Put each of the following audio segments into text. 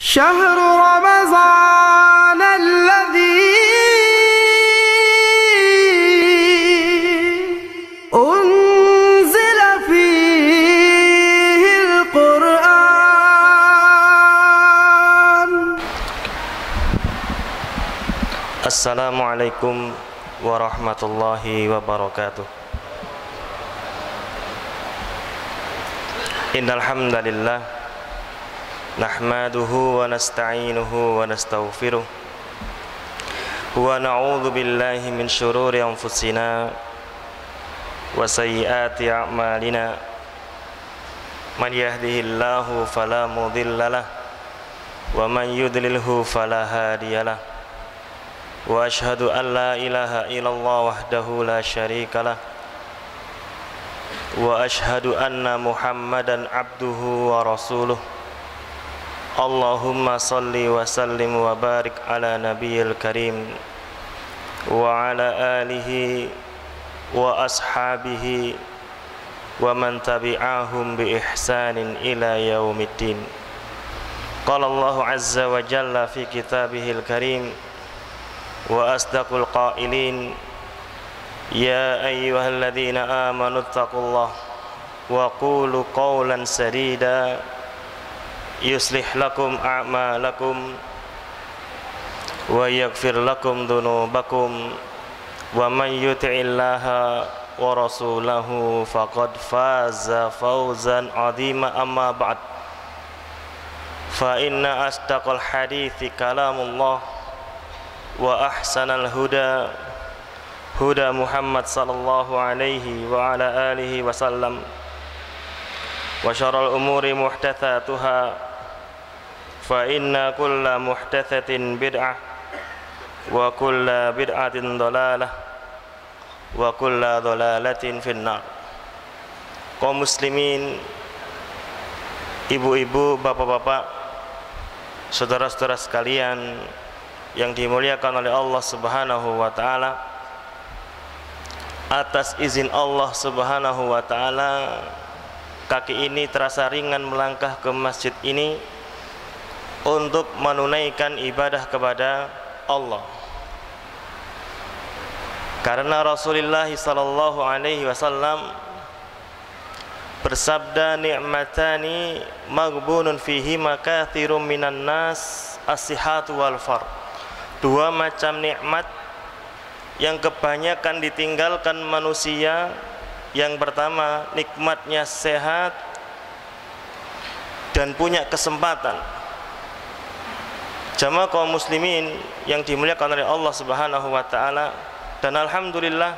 شهر رمضان الذي أنزل فيه القرآن. السلام عليكم ورحمة الله وبركاته. إن الحمد لله نحمده ونستعينه ونستغفره ونعوذ بالله من شرور أنفسنا وسيئات أعمالنا من يهده الله فلا مضل له ومن يضلله فلا هادي له وأشهد أن لا إله إلا الله وحده لا شريك له وأشهد أن محمدا عبده ورسوله. اللهم صل وسلم وبارك على نبي الكريم وعلى آله وأصحابه ومن تبعهم بإحسان إلى يوم الدين. قال الله عز وجل في كتابه الكريم وأصدق القائلين يا أيها الذين آمنوا اتقوا الله وقولوا قولا سديدا يصلح لكم أعمالكم ويغفر لكم ذنوبكم ومن يطع الله ورسوله فقد فاز فوزا عظيما. أما بعد فإن أصدق الحديث كلام الله وأحسن الهدى هدى محمد صلى الله عليه وعلى آله وسلم وشر الأمور محدثاتها فإن كل محدثة بدعة وكل بدعة ضلالة وكل ضلالة في النار. Kaum muslimin, ibu-ibu, bapak-bapak, saudara-saudara sekalian yang dimuliakan oleh Allah Subhanahu wa taala, atas izin Allah Subhanahu wa taala, kaki ini terasa ringan melangkah ke masjid ini untuk menunaikan ibadah kepada Allah. Karena Rasulullah sallallahu alaihi wasallam bersabda, ni'matani maghbunun fihi makatsirun minan nas as-sihhatu wal far. Dua macam nikmat yang kebanyakan ditinggalkan manusia. Yang pertama, nikmatnya sehat dan punya kesempatan. Jamaah kaum muslimin yang dimuliakan oleh Allah Subhanahu wa taala, dan alhamdulillah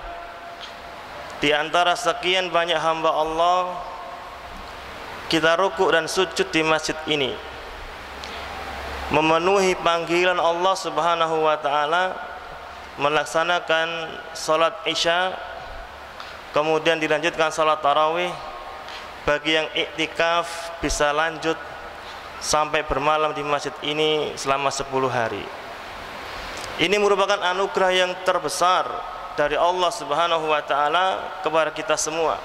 di antara sekian banyak hamba Allah, kita rukuk dan sujud di masjid ini memenuhi panggilan Allah Subhanahu wa taala, melaksanakan salat Isya, kemudian dilanjutkan salat tarawih. Bagi yang iktikaf bisa lanjut sampai bermalam di masjid ini selama 10 hari. Ini merupakan anugerah yang terbesar dari Allah Subhanahu wa taala kepada kita semua.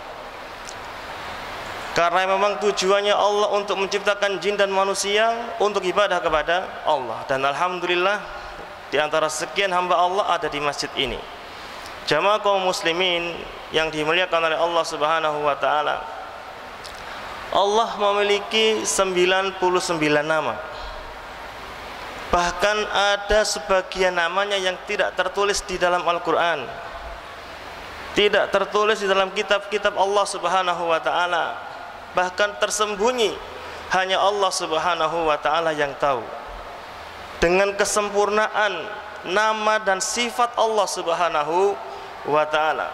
Karena memang tujuannya Allah untuk menciptakan jin dan manusia untuk ibadah kepada Allah. Dan alhamdulillah di antara sekian hamba Allah ada di masjid ini. Jamaah kaum muslimin yang dimuliakan oleh Allah Subhanahu wa taala, Allah memiliki 99 nama. Bahkan ada sebagian namanya yang tidak tertulis di dalam Al-Qur'an, tidak tertulis di dalam kitab-kitab Allah Subhanahu wa taala, bahkan tersembunyi, hanya Allah Subhanahu wa taala yang tahu. Dengan kesempurnaan nama dan sifat Allah Subhanahu wa ta'ala.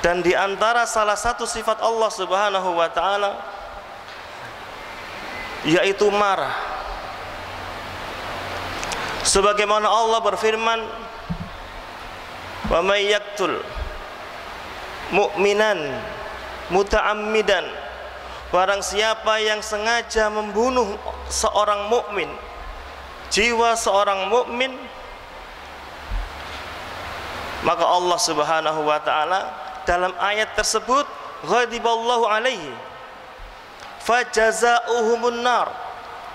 Dan di antara salah satu sifat Allah Subhanahu wa ta'ala yaitu marah. Sebagaimana Allah berfirman, wa may yaqtul mu'minan muta'ammidan, barang siapa yang sengaja membunuh seorang mukmin, jiwa seorang mukmin, maka Allah Subhanahu wa taala dalam ayat tersebut ghadiballahu alaihi fajazaohumun nar,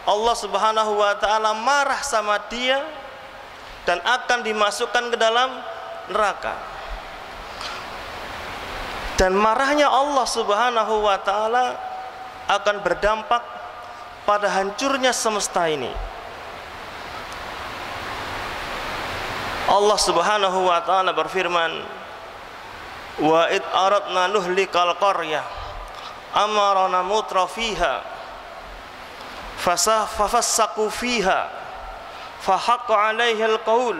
Allah Subhanahu wa taala marah sama dia dan akan dimasukkan ke dalam neraka. Dan marahnya Allah Subhanahu wa taala akan berdampak pada hancurnya semesta ini. Allah Subhanahu wa taala berfirman, "Wa id aradna nuhlikal qaryah amarna mutra fiha fafassaqu fiha fahaqqa 'alaihal qaul."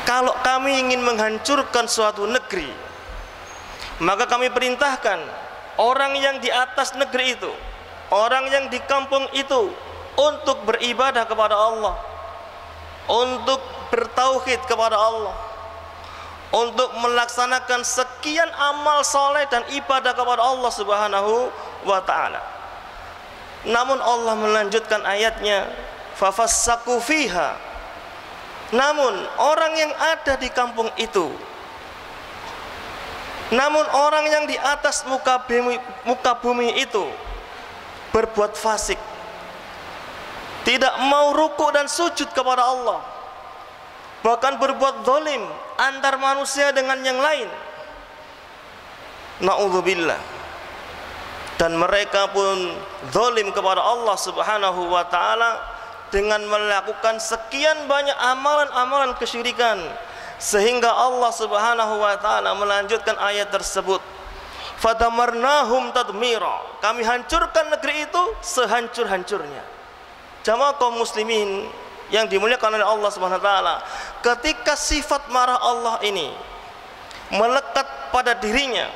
Kalau kami ingin menghancurkan suatu negeri, maka kami perintahkan orang yang di atas negeri itu, orang yang di kampung itu, untuk beribadah kepada Allah, untuk bertauhid kepada Allah, untuk melaksanakan sekian amal soleh dan ibadah kepada Allah Subhanahu wa ta'ala. Namun Allah melanjutkan ayatnya, fafassaqu fiha. Namun orang yang ada di kampung itu, namun orang yang di atas muka bumi itu berbuat fasik, tidak mau rukuk dan sujud kepada Allah, bahkan berbuat zalim antar manusia dengan yang lain. Na'udzubillah. Dan mereka pun zalim kepada Allah Subhanahu wa ta'ala dengan melakukan sekian banyak amalan-amalan kesyirikan, sehingga Allah Subhanahu wa ta'ala melanjutkan ayat tersebut, fadamarnahum tadmira. Kami hancurkan negeri itu sehancur-hancurnya. Jamaah kaum muslimin yang dimuliakan oleh Allah Subhanahu wa taala, ketika sifat marah Allah ini melekat pada dirinya,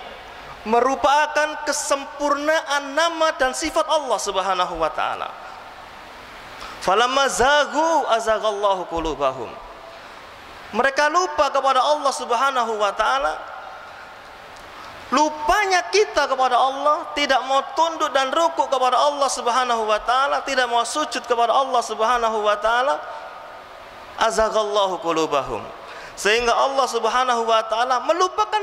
merupakan kesempurnaan nama dan sifat Allah Subhanahu wa taala. Falamma zaghu azaghallahu qulubahum. Mereka lupa kepada Allah Subhanahu wa taala. Lupanya kita kepada Allah, tidak mau tunduk dan rukuk kepada Allah Subhanahu wa taala, tidak mau sujud kepada Allah Subhanahu wa taala, azaghallahu qulubahum, sehingga Allah Subhanahu wa taala melupakan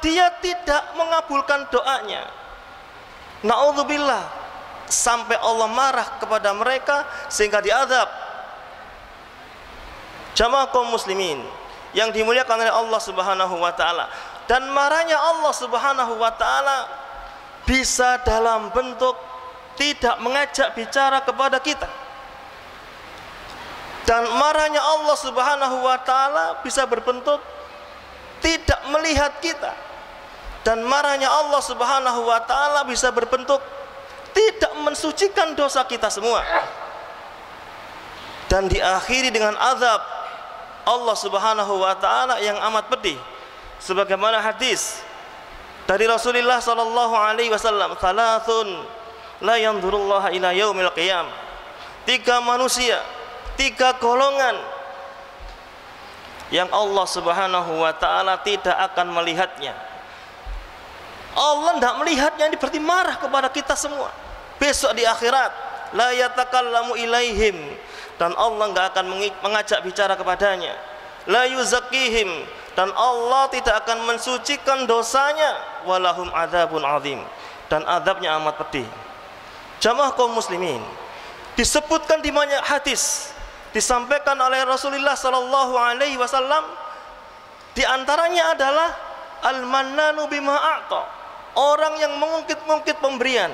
dia, tidak mengabulkan doanya. Na'udzubillah, sampai Allah marah kepada mereka sehingga diazab. Jamaah kaum muslimin yang dimuliakan oleh Allah Subhanahu wa taala, dan marahnya Allah Subhanahu wa taala bisa dalam bentuk tidak mengajak bicara kepada kita, dan marahnya Allah Subhanahu wa taala bisa berbentuk tidak melihat kita, dan marahnya Allah Subhanahu wa taala bisa berbentuk tidak mensucikan dosa kita semua, dan diakhiri dengan azab Allah Subhanahu wa taala yang amat pedih. Sebagaimana hadis dari Rasulullah sallallahu alaihi wasallam, "Thalathun la yanzurullaha ila yaumil qiyam." 3 manusia, 3 golongan yang Allah Subhanahu wa taala tidak akan melihatnya. Allah tidak melihatnya, ini berarti marah kepada kita semua. Besok di akhirat, la yatakallamu ilaihim, dan Allah enggak akan mengajak bicara kepadanya. La yuzakkihim, dan Allah tidak akan mensucikan dosanya. Walahum adzabun azim, dan azabnya amat pedih. Jamaah kaum muslimin, disebutkan di banyak hadis, disampaikan oleh Rasulullah sallallahu alaihi wasallam, di antaranya adalah al-mannanu bima a'ta, orang yang mengungkit-ungkit pemberian.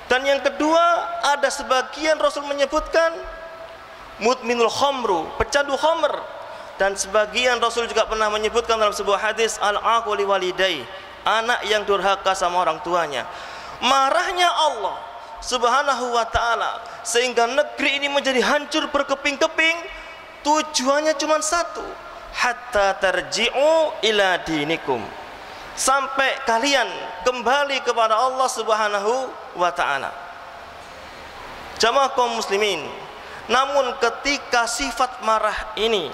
Dan yang kedua, ada sebagian Rasul menyebutkan mudminul khamru, pecandu khamr. Dan sebagian Rasul juga pernah menyebutkan dalam sebuah hadis, al-aquli walidai, anak yang durhaka sama orang tuanya. Marahnya Allah Subhanahu wa ta'ala sehingga negeri ini menjadi hancur berkeping-keping, tujuannya cuma satu, hatta tarji'u ila dinikum, sampai kalian kembali kepada Allah Subhanahu wa ta'ala. Jamaah kaum muslimin, namun ketika sifat marah ini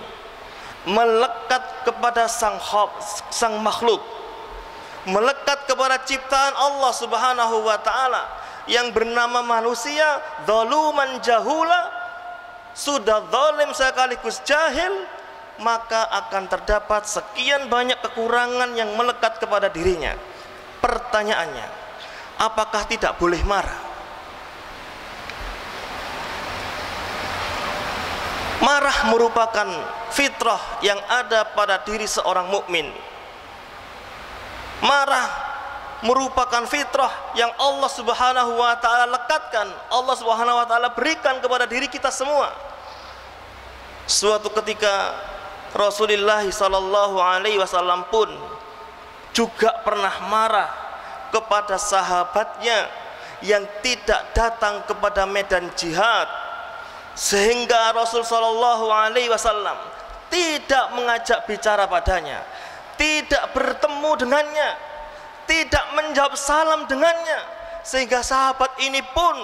melekat kepada sang makhluk, melekat kepada ciptaan Allah Subhanahu wa ta'ala yang bernama manusia, zaluman jahula, sudah zalim sekaligus jahil, maka akan terdapat sekian banyak kekurangan yang melekat kepada dirinya. Pertanyaannya, apakah tidak boleh marah? Marah merupakan fitrah yang ada pada diri seorang mukmin. Marah merupakan fitrah yang Allah Subhanahu wa taala lekatkan, Allah Subhanahu wa taala berikan kepada diri kita semua. Suatu ketika Rasulullah sallallahu alaihi wasallam pun juga pernah marah kepada sahabatnya yang tidak datang kepada medan jihad, sehingga Rasul sallallahu alaihi wasallam tidak mengajak bicara padanya, tidak bertemu dengannya, tidak menjawab salam dengannya, sehingga sahabat ini pun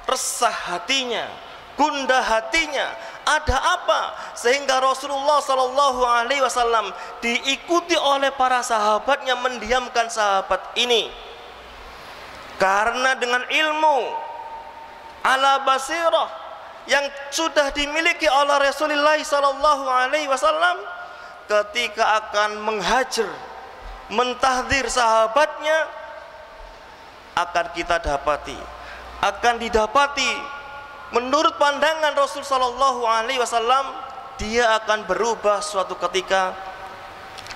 resah hatinya, gundah hatinya. Ada apa sehingga Rasulullah sallallahu alaihi wasallam diikuti oleh para sahabatnya mendiamkan sahabat ini? Karena dengan ilmu ala basirah yang sudah dimiliki oleh Rasulullah sallallahu alaihi wasallam, ketika akan menghajar, mentahdir sahabatnya, akan kita dapati, akan didapati menurut pandangan Rasul sallallahu alaihi wasallam, dia akan berubah suatu ketika,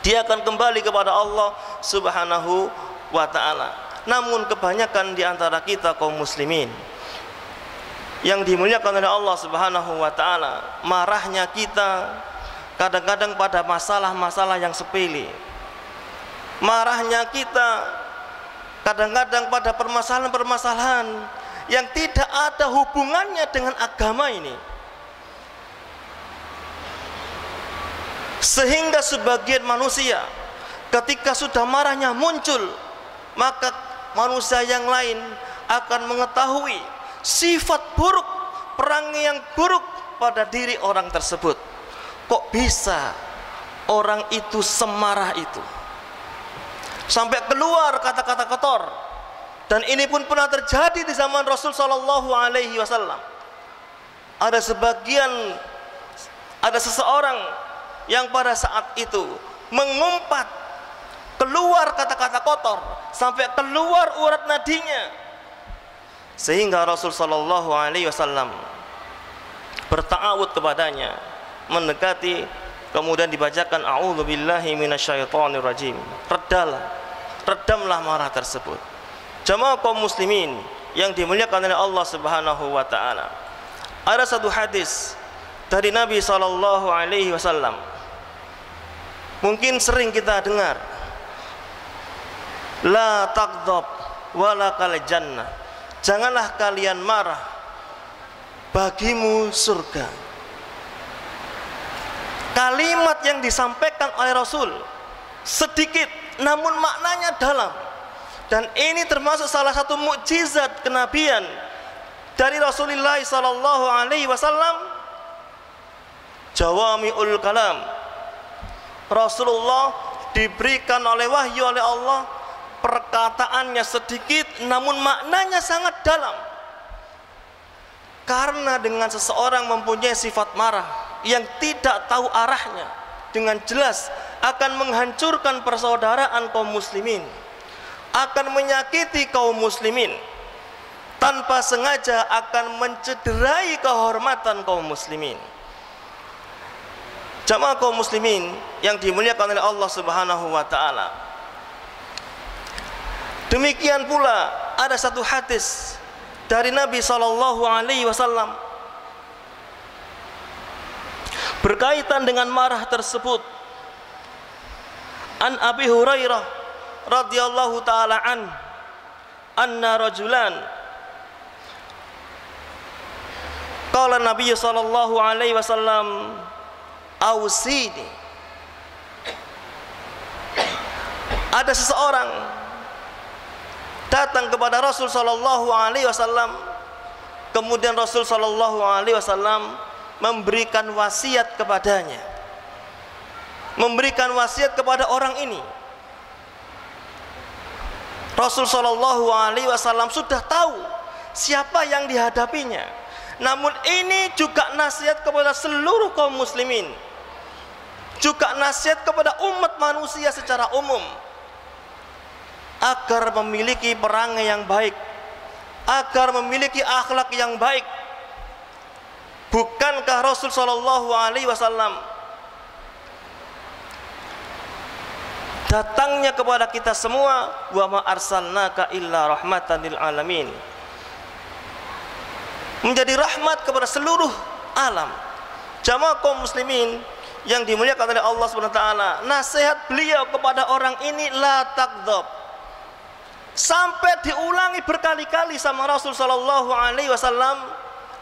dia akan kembali kepada Allah Subhanahu wa taala. Namun kebanyakan di antara kita kaum muslimin yang dimuliakan oleh Allah Subhanahu wa taala, marahnya kita kadang-kadang pada masalah-masalah yang sepele. Marahnya kita kadang-kadang pada permasalahan-permasalahan yang tidak ada hubungannya dengan agama ini. Sehingga sebagian manusia ketika sudah marahnya muncul, maka manusia yang lain akan mengetahui sifat buruk, perangai yang buruk pada diri orang tersebut. Kok bisa orang itu semarah itu, sampai keluar kata-kata kotor? Dan ini pun pernah terjadi di zaman Rasul sallallahu alaihi wasallam. Ada seseorang yang pada saat itu mengumpat, keluar kata-kata kotor sampai keluar urat nadinya, sehingga Rasul sallallahu alaihi wasallam berta'awud kepadanya, mendekati, kemudian dibacakan a'udzubillahi minasyaitonirrajim. Redamlah marah tersebut. Jamaah kaum muslimin yang dimuliakan oleh Allah Subhanahu wa taala, ada satu hadis dari Nabi sallallahu alaihi wasallam, mungkin sering kita dengar, la taghdab walakal jannah, janganlah kalian marah, bagimu surga. Kalimat yang disampaikan oleh Rasul sedikit namun maknanya dalam. Dan ini termasuk salah satu mukjizat kenabian dari Rasulullah sallallahu alaihi wasallam, jawami'ul kalam. Rasulullah diberikan oleh wahyu oleh Allah, perkataannya sedikit namun maknanya sangat dalam. Karena dengan seseorang mempunyai sifat marah yang tidak tahu arahnya, dengan jelas akan menghancurkan persaudaraan kaum muslimin, akan menyakiti kaum muslimin, tanpa sengaja akan mencederai kehormatan kaum muslimin. Jamaah kaum muslimin yang dimuliakan oleh Allah Subhanahu wa taala, demikian pula ada satu hadis dari Nabi sallallahu alaihi wasallam berkaitan dengan marah tersebut. An Abi Hurairah radhiyallahu taala anna rajulan qala Nabi sallallahu alaihi wasallam ausini. Ada seseorang datang kepada Rasul sallallahu alaihi wasallam, kemudian Rasul sallallahu alaihi wasallam memberikan wasiat kepadanya, memberikan wasiat kepada orang ini. Rasul sallallahu alaihi wasallam sudah tahu siapa yang dihadapinya, namun ini juga nasihat kepada seluruh kaum muslimin, juga nasihat kepada umat manusia secara umum. agar memiliki perangai yang baik, agar memiliki akhlak yang baik. Bukankah Rasul sallallahu alaihi wasallam datangnya kepada kita semua, wa ma arsalnaka illa rahmatan lil alamin, menjadi rahmat kepada seluruh alam. Jamaah kaum muslimin yang dimuliakan oleh Allah Subhanahu wa taala, nasihat beliau kepada orang ini la takdzab, sampai diulangi berkali-kali sama Rasul sallallahu alaihi wasallam,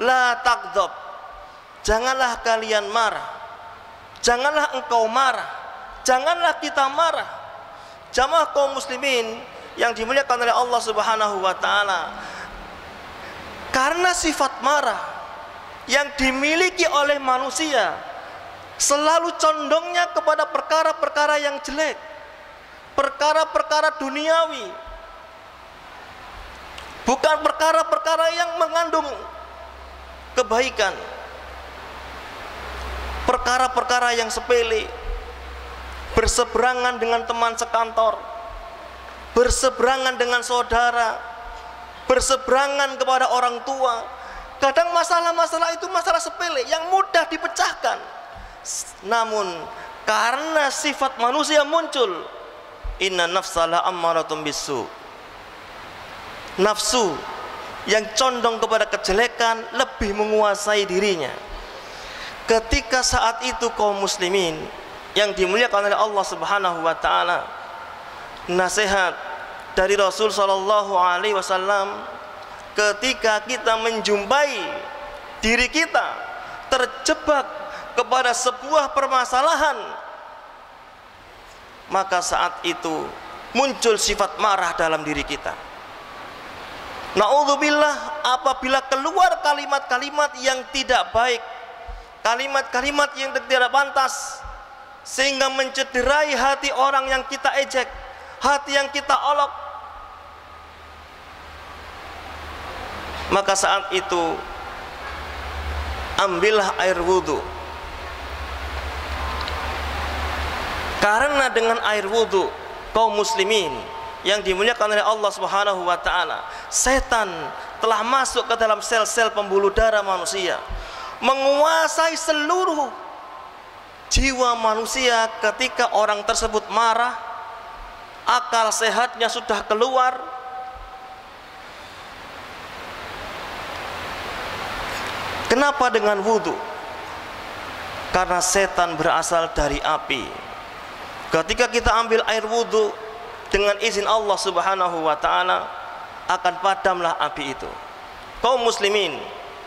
la takdzab, janganlah kalian marah, janganlah engkau marah, janganlah kita marah. Jamaah kaum muslimin yang dimuliakan oleh Allah Subhanahu wa taala, karena sifat marah yang dimiliki oleh manusia selalu condongnya kepada perkara-perkara yang jelek, perkara-perkara duniawi, bukan perkara-perkara yang mengandung kebaikan, perkara-perkara yang sepele, berseberangan dengan teman sekantor, berseberangan dengan saudara, berseberangan kepada orang tua. Kadang masalah-masalah itu masalah sepele yang mudah dipecahkan, namun karena sifat manusia muncul, inna nafsala ammaratum bisu, nafsu yang condong kepada kejelekan lebih menguasai dirinya. Ketika saat itu kaum muslimin yang dimuliakan oleh Allah Subhanahu wa taala, nasihat dari Rasul sallallahu alaihi wasallam, ketika kita menjumpai diri kita terjebak kepada sebuah permasalahan, maka saat itu muncul sifat marah dalam diri kita. Na'udzubillah, apabila keluar kalimat-kalimat yang tidak baik, kalimat-kalimat yang tidak pantas, sehingga mencederai hati orang yang kita ejek, hati yang kita olok, maka saat itu ambillah air wudhu. Karena dengan air wudhu, kaum muslimin yang dimuliakan oleh Allah Subhanahu wa taala, setan telah masuk ke dalam sel-sel pembuluh darah manusia, menguasai seluruh jiwa manusia. Ketika orang tersebut marah, akal sehatnya sudah keluar. Kenapa dengan wudhu? Karena setan berasal dari api. Ketika kita ambil air wudhu, dengan izin Allah Subhanahu wa ta'ala, akan padamlah api itu. Kaum muslimin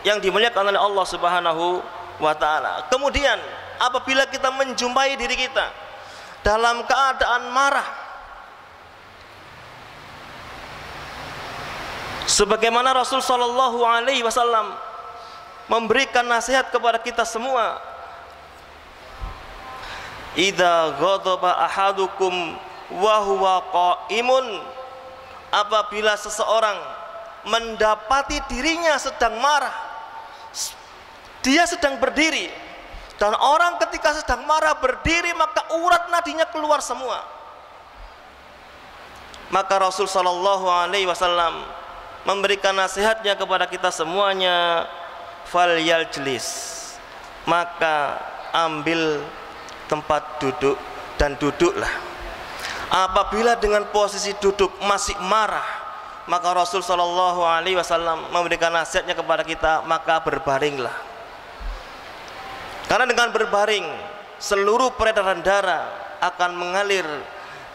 yang dimuliakan oleh Allah Subhanahu wa ta'ala, kemudian apabila kita menjumpai diri kita dalam keadaan marah, sebagaimana Rasul sallallahu alaihi wasallam memberikan nasihat kepada kita semua, idza ghadaba ahadukum wa huwa qaimun, apabila seseorang mendapati dirinya sedang marah, dia sedang berdiri, dan orang ketika sedang marah berdiri, maka urat nadinya keluar semua. Maka Rasul sallallahu alaihi wasallam memberikan nasihatnya kepada kita semuanya, fal yaljlis, maka ambil tempat duduk dan duduklah. Apabila dengan posisi duduk masih marah, maka Rasul sallallahu alaihi wasallam memberikan nasihatnya kepada kita, maka berbaringlah. Karena dengan berbaring, seluruh peredaran darah akan mengalir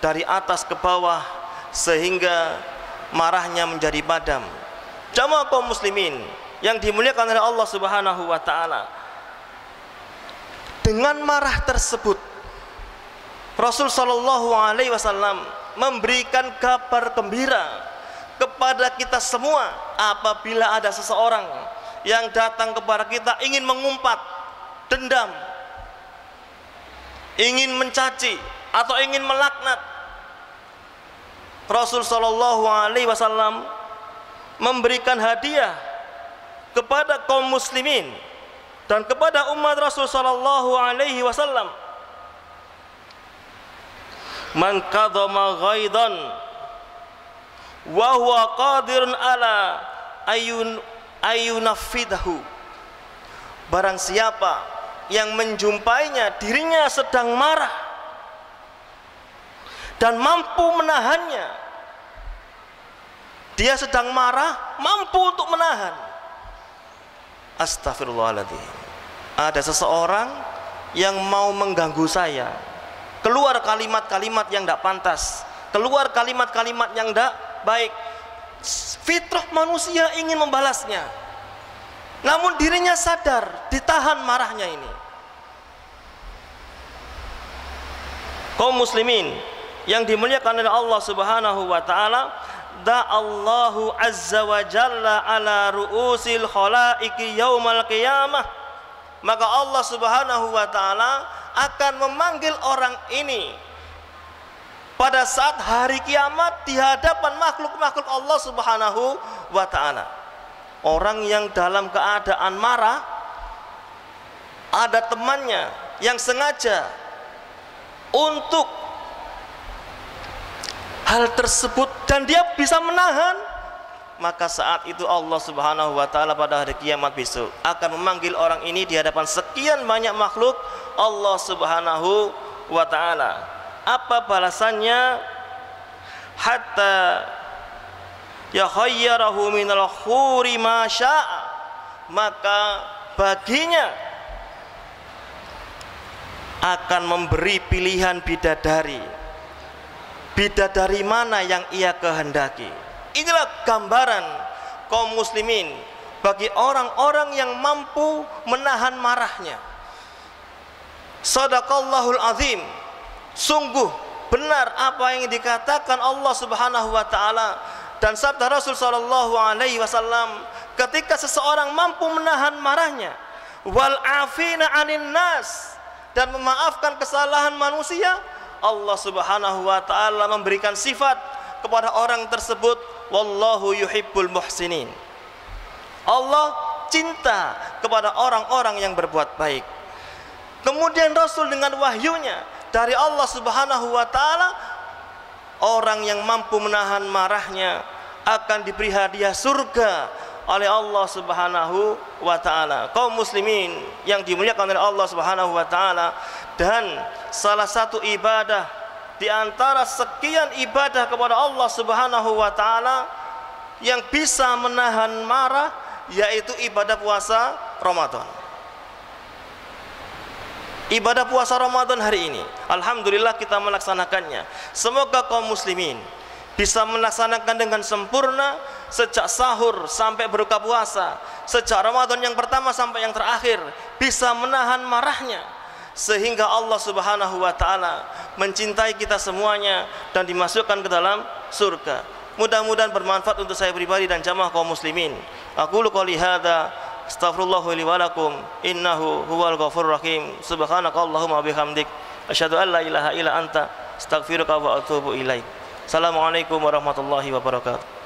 dari atas ke bawah, sehingga marahnya menjadi padam. Jamaah kaum muslimin yang dimuliakan oleh Allah Subhanahu wa ta'ala, dengan marah tersebut Rasul sallallahu alaihi wasallam memberikan kabar gembira kepada kita semua. Apabila ada seseorang yang datang kepada kita ingin mengumpat dendam, ingin mencaci atau ingin melaknat, Rasul sallallahu alaihi wasallam memberikan hadiah kepada kaum muslimin dan kepada umat Rasul sallallahu alaihi wasallam. Man qadama ghaidan wa huwa qadirun ala ayunafidahu. Barang siapa yang menjumpainya dirinya sedang marah dan mampu menahannya, dia sedang marah, mampu untuk menahan. Astagfirullahaladzim. Ada seseorang yang mau mengganggu saya, keluar kalimat-kalimat yang tidak pantas, keluar kalimat-kalimat yang tidak baik. Fitrah manusia ingin membalasnya, namun dirinya sadar ditahan marahnya ini. Kaum muslimin yang dimuliakan oleh Allah Subhanahu wa taala, Allahu azza wa jalla ala ru'usil khalaiqi yaumal qiyamah. Maka Allah Subhanahu wa taala akan memanggil orang ini pada saat hari kiamat di hadapan makhluk-makhluk Allah Subhanahu wa taala. Orang yang dalam keadaan marah, ada temannya yang sengaja untuk hal tersebut dan dia bisa menahan, maka saat itu Allah Subhanahu wa taala pada hari kiamat besok akan memanggil orang ini di hadapan sekian banyak makhluk Allah Subhanahu wa taala. Apa balasannya? Hatta yakhayyarahu minal khuri ma syaa, maka baginya akan memberi pilihan bidadari. Bidadari mana yang ia kehendaki. Inilah gambaran kaum muslimin bagi orang-orang yang mampu menahan marahnya. Shadaqallahul azim. Sungguh benar apa yang dikatakan Allah Subhanahu wa taala dan sabda Rasul sallallahu alaihi wasallam, ketika seseorang mampu menahan marahnya, wal afina 'anil nas, dan memaafkan kesalahan manusia, Allah Subhanahu wa taala memberikan sifat kepada orang tersebut, wallahu yuhibbul muhsinin. Allah cinta kepada orang-orang yang berbuat baik. Kemudian Rasul dengan wahyunya dari Allah Subhanahu wa taala, orang yang mampu menahan marahnya akan diberi hadiah surga oleh Allah Subhanahu wa taala. Kaum muslimin yang dimuliakan oleh Allah Subhanahu wa taala, dan salah satu ibadah di antara sekian ibadah kepada Allah Subhanahu wa taala yang bisa menahan marah, yaitu ibadah puasa Ramadan. Ibadah puasa Ramadan hari ini, alhamdulillah kita melaksanakannya. Semoga kaum muslimin bisa melaksanakan dengan sempurna sejak sahur sampai berbuka puasa, sejak Ramadan yang pertama sampai yang terakhir, bisa menahan marahnya sehingga Allah Subhanahu wa taala mencintai kita semuanya dan dimasukkan ke dalam surga. Mudah-mudahan bermanfaat untuk saya pribadi dan jamaah kaum muslimin. Aqulu qouli hadza astaghfirullah li wa lakum innahu huwal ghafurur rahim. Subhanakallahumma bihamdik asyhadu an la ilaha illa anta astaghfiruka wa atubu ilaik. Assalamualaikum warahmatullahi wabarakatuh.